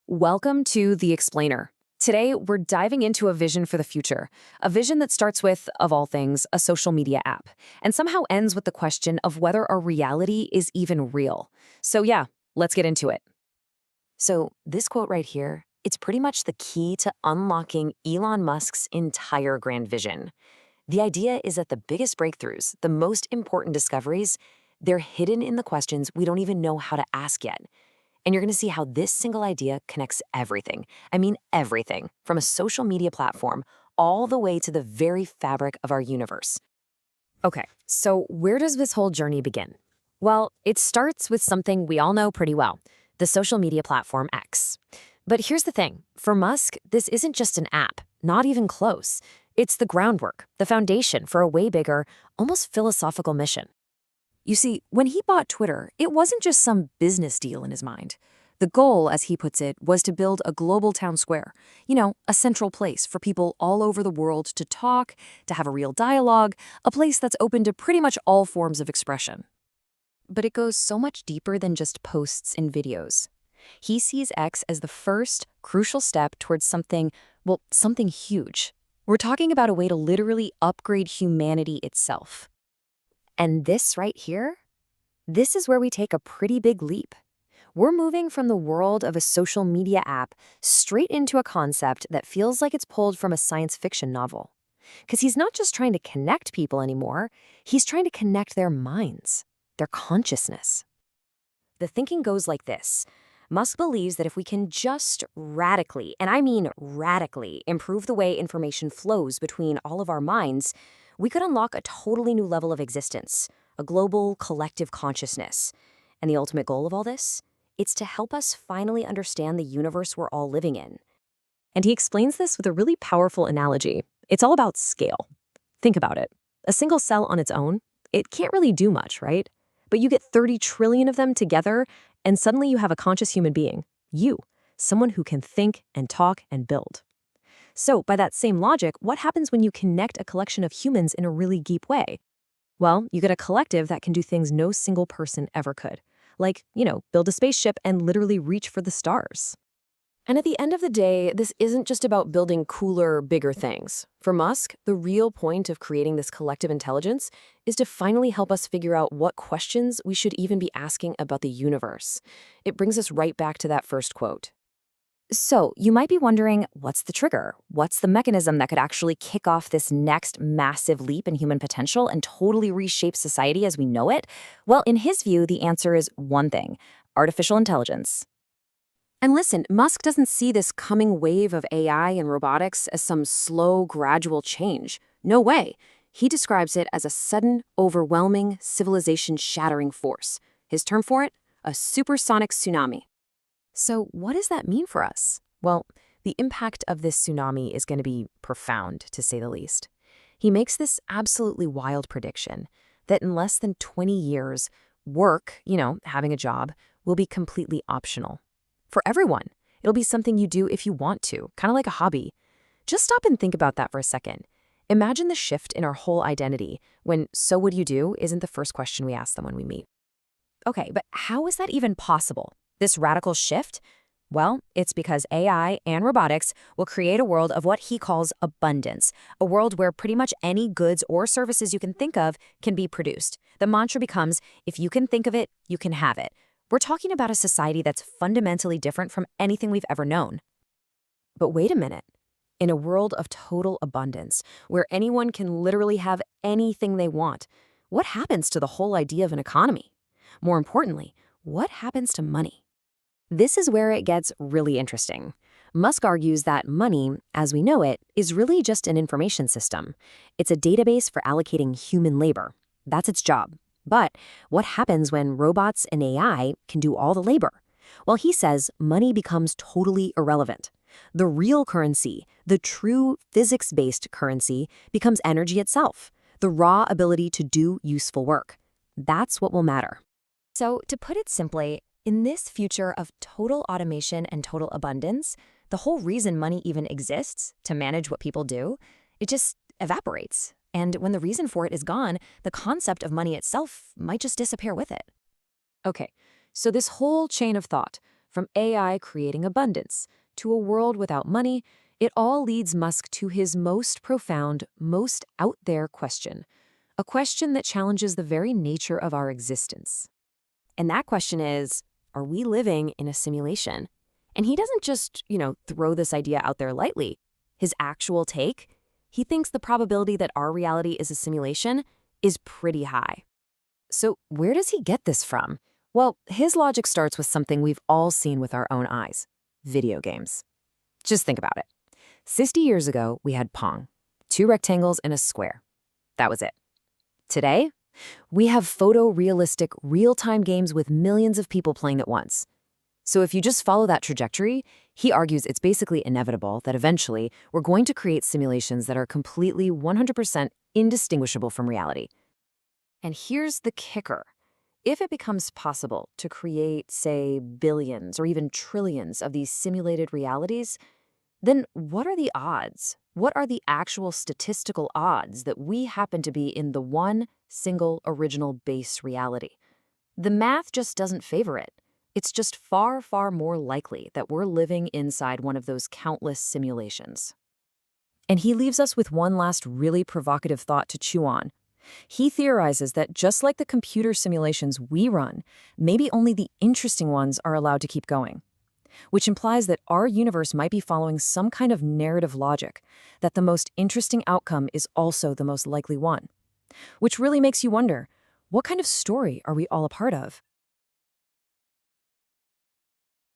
Welcome to The Explainer. Today, we're diving into a vision for the future, a vision that starts with, of all things, a social media app, and somehow ends with the question of whether our reality is even real. So yeah, let's get into it. So this quote right here, it's pretty much the key to unlocking Elon Musk's entire grand vision. The idea is that the biggest breakthroughs, the most important discoveries, they're hidden in the questions we don't even know how to ask yet. And you're going to see how this single idea connects everything. I mean, everything, from a social media platform all the way to the very fabric of our universe. Okay, so where does this whole journey begin? Well, it starts with something we all know pretty well, the social media platform X. But here's the thing. For Musk, this isn't just an app, not even close. It's the groundwork, the foundation for a way bigger, almost philosophical mission. You see, when he bought Twitter, it wasn't just some business deal in his mind. The goal, as he puts it, was to build a global town square, a central place for people all over the world to talk, to have a real dialogue, a place that's open to pretty much all forms of expression. But it goes so much deeper than just posts and videos. He sees X as the first, crucial step towards something huge. We're talking about a way to literally upgrade humanity itself. And this right here, this is where we take a pretty big leap. We're moving from the world of a social media app straight into a concept that feels like it's pulled from a science fiction novel. Because he's not just trying to connect people anymore, he's trying to connect their minds, their consciousness. The thinking goes like this. Musk believes that if we can just radically, and I mean radically, improve the way information flows between all of our minds, we could unlock a totally new level of existence, a global collective consciousness. And the ultimate goal of all this? It's to help us finally understand the universe we're all living in. And he explains this with a really powerful analogy. It's all about scale. Think about it. A single cell on its own, it can't really do much, right? But you get 30 trillion of them together, and suddenly you have a conscious human being. You, someone who can think and talk and build. So, by that same logic, what happens when you connect a collection of humans in a really deep way? Well, you get a collective that can do things no single person ever could. Like, build a spaceship and literally reach for the stars. And at the end of the day, this isn't just about building cooler, bigger things. For Musk, the real point of creating this collective intelligence is to finally help us figure out what questions we should even be asking about the universe. It brings us right back to that first quote. So, you might be wondering, what's the trigger? What's the mechanism that could actually kick off this next massive leap in human potential and totally reshape society as we know it? Well, in his view, the answer is one thing: artificial intelligence. And listen, Musk doesn't see this coming wave of AI and robotics as some slow, gradual change. No way. He describes it as a sudden, overwhelming, civilization-shattering force. His term for it? A supersonic tsunami. So what does that mean for us? Well, the impact of this tsunami is going to be profound, to say the least. He makes this absolutely wild prediction that in less than 20 years, work, having a job, will be completely optional. For everyone, it'll be something you do if you want to, kind of like a hobby. Just stop and think about that for a second. Imagine the shift in our whole identity when "so would you do" isn't the first question we ask them when we meet. Okay, but how is that even possible? This radical shift? Well, it's because AI and robotics will create a world of what he calls abundance, a world where pretty much any goods or services you can think of can be produced. The mantra becomes, if you can think of it, you can have it. We're talking about a society that's fundamentally different from anything we've ever known. But wait a minute. In a world of total abundance, where anyone can literally have anything they want, what happens to the whole idea of an economy? More importantly, what happens to money? This is where it gets really interesting. Musk argues that money, as we know it, is really just an information system. It's a database for allocating human labor. That's its job. But what happens when robots and AI can do all the labor? Well, he says money becomes totally irrelevant. The real currency, the true physics-based currency, becomes energy itself, the raw ability to do useful work. That's what will matter. So, to put it simply, in this future of total automation and total abundance, the whole reason money even exists, to manage what people do, it just evaporates. And when the reason for it is gone, the concept of money itself might just disappear with it. Okay, so this whole chain of thought, From AI creating abundance to a world without money, it all leads Musk to his most profound, most out there question. A question that challenges the very nature of our existence. And that question is, are we living in a simulation? And he doesn't just, throw this idea out there lightly. His actual take, he thinks the probability that our reality is a simulation is pretty high. So where does he get this from? Well, his logic starts with something we've all seen with our own eyes: video games. Just think about it. 60 years ago, we had Pong, two rectangles and a square. That was it. Today, we have photorealistic, real-time games with millions of people playing at once. So if you just follow that trajectory, he argues it's basically inevitable that eventually we're going to create simulations that are completely 100% indistinguishable from reality. And here's the kicker. If it becomes possible to create, say, billions or even trillions of these simulated realities, then what are the odds? What are the actual statistical odds that we happen to be in the one single original base reality? The math just doesn't favor it. It's just far, far more likely that we're living inside one of those countless simulations. And he leaves us with one last really provocative thought to chew on. He theorizes that just like the computer simulations we run, maybe only the interesting ones are allowed to keep going, which implies that our universe might be following some kind of narrative logic, that the most interesting outcome is also the most likely one. Which really makes you wonder, what kind of story are we all a part of?